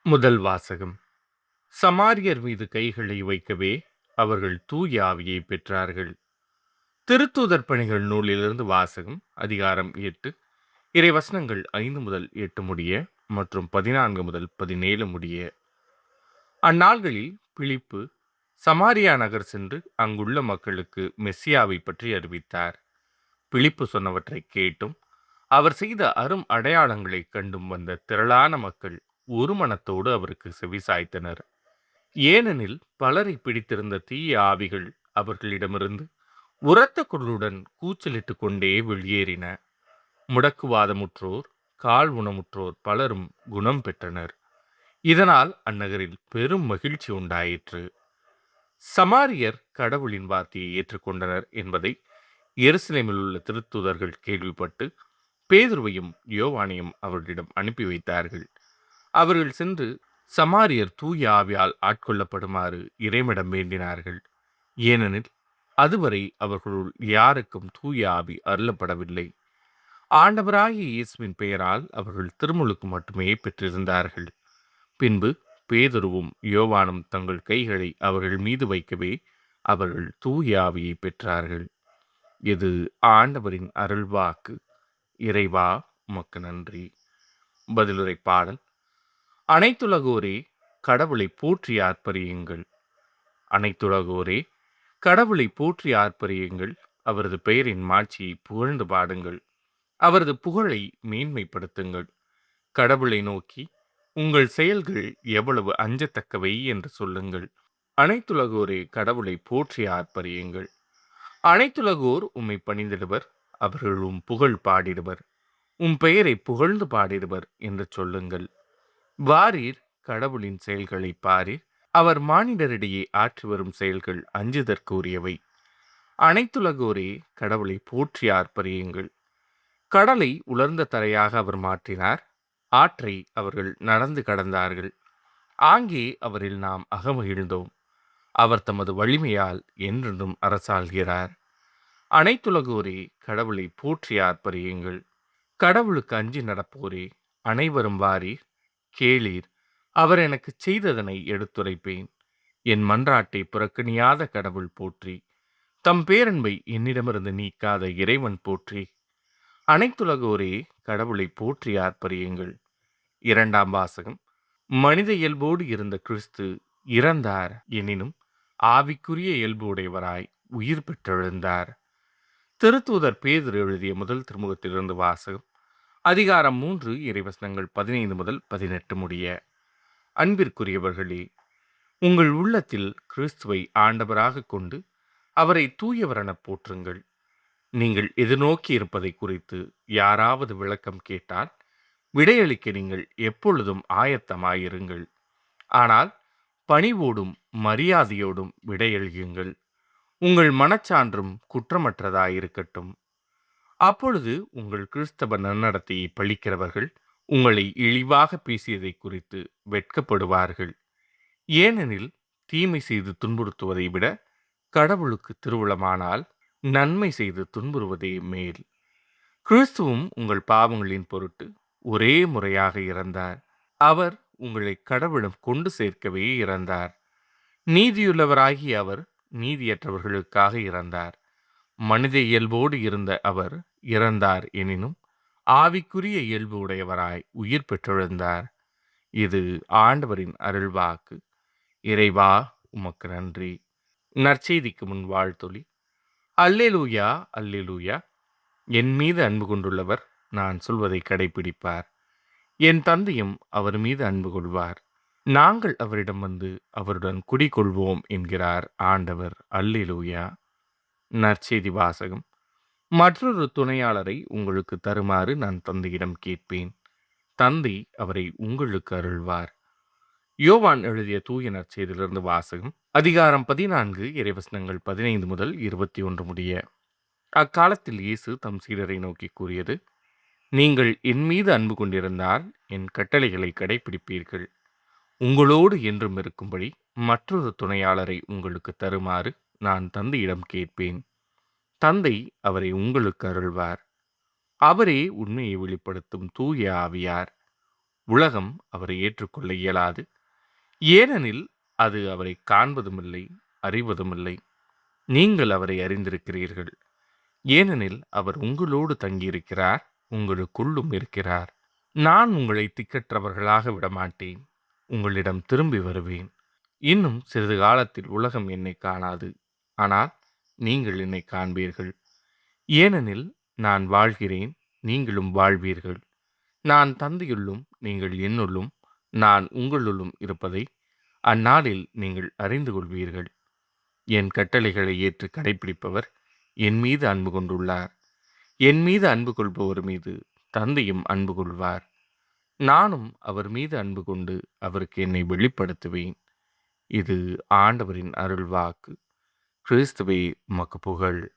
முதல் வாசகம். சமாரியர் மீது கைகளை வைக்கவே அவர்கள் தூய ஆவியை பெற்றார்கள். திருத்தூதர் பணிகள் நூலிலிருந்து வாசகம். அதிகாரம் 8, இறைவசனங்கள் 5 முதல் 8 முடிய மற்றும் 14 முதல் 17 முடிய. அந்நாள்களில் பிலிப்பு சமாரியா நகர் சென்று அங்குள்ள மக்களுக்கு மெஸ்ஸியாவை பற்றி அறிவித்தார். பிலிப்பு சொன்னவற்றை கேட்டும் அவர் செய்த அரும் அடையாளங்களைக் கண்டும் வந்த திரளான மக்கள் ஒரு மனத்தோடு அவருக்கு செவிசாய்த்தனர். ஏனெனில் பலரை பிடித்திருந்த தீய ஆவிகள் அவர்களிடமிருந்து உரத்த குரலுடன் கூச்சலிட்டு கொண்டே வெளியேறின. முடக்குவாதமுற்றோர், கால் ஊனமுற்றோர் பலரும் குணம் பெற்றனர். இதனால் அந்நகரில் பெரும் மகிழ்ச்சி உண்டாயிற்று. சமாரியர் கடவுளின் வார்த்தையை ஏற்றுக்கொண்டனர் என்பதை எருசலேமில் உள்ள திருத்தூதர்கள் கேள்விப்பட்டு பேதுருவையும் யோவானையும் அவர்களிடம் அனுப்பி வைத்தார்கள். அவர்கள் சென்று சமாரியர் தூய ஆவியால் ஆட்கொள்ளப்படுமாறு இறைவனிடம் வேண்டினார்கள். ஏனெனில் அதுவரை அவர்களுள் யாருக்கும் தூய ஆவி அருளப்படவில்லை. ஆண்டவராகிய இயேசுவின் பெயரால் அவர்கள் திருமுழுக்கு மட்டுமே பெற்றிருந்தார்கள். பின்பு பேதுருவும் யோவானும் தங்கள் கைகளை அவர்கள் மீது வைக்கவே அவர்கள் தூய ஆவியை பெற்றார்கள். இது ஆண்டவரின் அருள்வாக்கு. இறைவா உமக்கு நன்றி. பதிலுரை பாடல். அனைத்துலகோரே கடவுளை போற்றி ஆர்ப்பரியுங்கள். அனைத்துலகோரே கடவுளை போற்றி ஆர்ப்பரியுங்கள். அவரது பெயரின் மாட்சியை புகழ்ந்து பாடுங்கள். அவரது புகழை மேன்மைப்படுத்துங்கள். கடவுளை நோக்கி உங்கள் செயல்கள் எவ்வளவு அஞ்சத்தக்கவை என்று சொல்லுங்கள். அனைத்துலகோரே கடவுளை போற்றி ஆர்ப்பரியுங்கள். அனைத்துலகோர் உம்மை பணிந்திடுவர். அவர்கள் உம் புகழ் பாடிடுவர். உம் பெயரை புகழ்ந்து பாடிடுவர் என்று சொல்லுங்கள். வாரீர் கடவுளின் செயல்களை பாரீர். அவர் மானிடரிடையே ஆற்றி வரும் செயல்கள் அஞ்சுதற்குரியவை. அனைத்துலகோரே கடவுளை போற்றி ஆர்ப்பரியுங்கள். கடலை உலர்ந்த தரையாக அவர் மாற்றினார். ஆற்றை அவர்கள் நடந்து கடந்தார்கள். ஆங்கே அவரில் நாம் அகமகிழ்ந்தோம். அவர் தமது வலிமையால் என்றென்றும் அரசாள்கிறார். அனைத்துலகோரே கடவுளை போற்றி ஆர்ப்பரியுங்கள். கடவுளுக்கு அஞ்சி நடப்போரே அனைவரும் வாரீர், கேளீர். அவர் எனக்கு செய்ததனை எடுத்துரைப்பேன். என் மன்றாட்டை புறக்கணியாத கடவுள் போற்றி. தம் பேரன்பை என்னிடமிருந்து நீக்காத இறைவன் போற்றி. அனைத்துலகோரே கடவுளை போற்றி ஆர்ப்பரியுங்கள். இரண்டாம் வாசகம். மனித இயல்போடு இருந்த கிறிஸ்து இறந்தார் எனினும் ஆவிக்குரிய இயல்பு உடையவராய் உயிர் பெற்றெழுந்தார். திருத்தூதர் பேதுரு எழுதிய முதல் திருமுகத்திலிருந்து வாசகம். அதிகாரம் 3, இறைவசனங்கள் 15 முதல் 18 முடிய. அன்பிற்குரியவர்களே, உங்கள் உள்ளத்தில் கிறிஸ்துவை ஆண்டவராக கொண்டு அவரை தூயவரென போற்றுங்கள். நீங்கள் எதிர்நோக்கி இருப்பதை குறித்து யாராவது விளக்கம் கேட்டால் விடையளிக்க நீங்கள் எப்பொழுதும் ஆயத்தமாயிருங்கள். ஆனால் பணிவோடும் மரியாதையோடும் விடையளியுங்கள். உங்கள் மனச்சான்றும் குற்றமற்றதாயிருக்கட்டும். அப்பொழுது உங்கள் கிறிஸ்தவ நன்னடத்தையை பழிக்கிறவர்கள் உங்களை இழிவாக பேசியதை குறித்து வெட்கப்படுவார்கள். ஏனெனில் தீமை செய்து துன்புறுத்துவதை விட கடவுளுக்கு திருவுளமானால் நன்மை செய்து துன்புறுவதே மேல். கிறிஸ்துவும் உங்கள் பாவங்களின் பொருட்டு ஒரே முறையாக இறந்தார். அவர் உங்களை கடவுளிடம் கொண்டு சேர்க்கவே இறந்தார். நீதியுள்ளவராகிய அவர் நீதியற்றவர்களுக்காக இறந்தார். மனித இயல்போடு இருந்த அவர் இறந்தார் எனினும் ஆவிக்குரிய இயல்பு உடையவராய் உயிர் பெற்றெழுந்தார். இது ஆண்டவரின் அருள்வாக்கு. இறைவா உமக்கு நன்றி. நற்செய்திக்கு முன் வாழ்த்தொலி. அல்லேலூயா, அல்லேலூயா. என் மீது அன்பு கொண்டுள்ளவர் நான் சொல்வதை கடைப்பிடிப்பார். என் தந்தையும் அவர் மீது அன்பு கொள்வார். நாங்கள் அவரிடம் வந்து அவருடன் குடிகொள்வோம் என்கிறார் ஆண்டவர். அல்லேலூயா. நற்செய்தி வாசகம். மற்றொரு துணையாளரை உங்களுக்கு தருமாறு நான் தந்தையிடம் கேட்பேன். தந்தை அவரை உங்களுக்கு அருள்வார். யோவான் எழுதிய தூய நற்செய்தியிலிருந்து வாசகம். அதிகாரம் 14, இறைவசனங்கள் 15 முதல் 21 முடிய. அக்காலத்தில் இயேசு தம் சீடரை நோக்கி கூறியது. நீங்கள் என் மீது அன்பு கொண்டிருந்தால் என் கட்டளைகளை கடைப்பிடிப்பீர்கள். உங்களோடு என்றும் இருக்கும்படி மற்றொரு துணையாளரை உங்களுக்கு தருமாறு நான் தந்தையிடம் கேட்பேன். தந்தை அவரை உங்களுக்கு அருள்வார். அவரே உண்மையை வெளிப்படுத்தும் தூய ஆவியார். உலகம் அவரை ஏற்றுக்கொள்ள இயலாது. ஏனெனில் அது அவரை காண்பதுமில்லை, அறிவதுமில்லை. நீங்கள் அவரை அறிந்திருக்கிறீர்கள். ஏனெனில் அவர் உங்களோடு தங்கியிருக்கிறார், உங்களுக்குள்ளும் இருக்கிறார். நான் உங்களை திக்கற்றவர்களாக விடமாட்டேன். உங்களிடம் திரும்பி வருவேன். இன்னும் சிறிது காலத்தில் உலகம் என்னை காணாது. ஆனால் நீங்கள் என்னை காண்பீர்கள். ஏனெனில் நான் வாழ்கிறேன், நீங்களும் வாழ்வீர்கள். நான் தந்தையுள்ளும் நீங்கள் என்னுள்ளும் நான் உங்களுள்ளும் இருப்பதை அந்நாளில் நீங்கள் அறிந்து கொள்வீர்கள். என் கட்டளைகளை ஏற்று கடைப்பிடிப்பவர் என் மீது அன்பு கொண்டுள்ளார். என் மீது அன்பு கொள்பவர் மீது தந்தையும் அன்பு கொள்வார். நானும் அவர் மீது அன்பு கொண்டு அவருக்கு என்னை வெளிப்படுத்துவேன். இது ஆண்டவரின் அருள்வாக்கு. கிறிஸ்துவே உமக்கு புகழ்.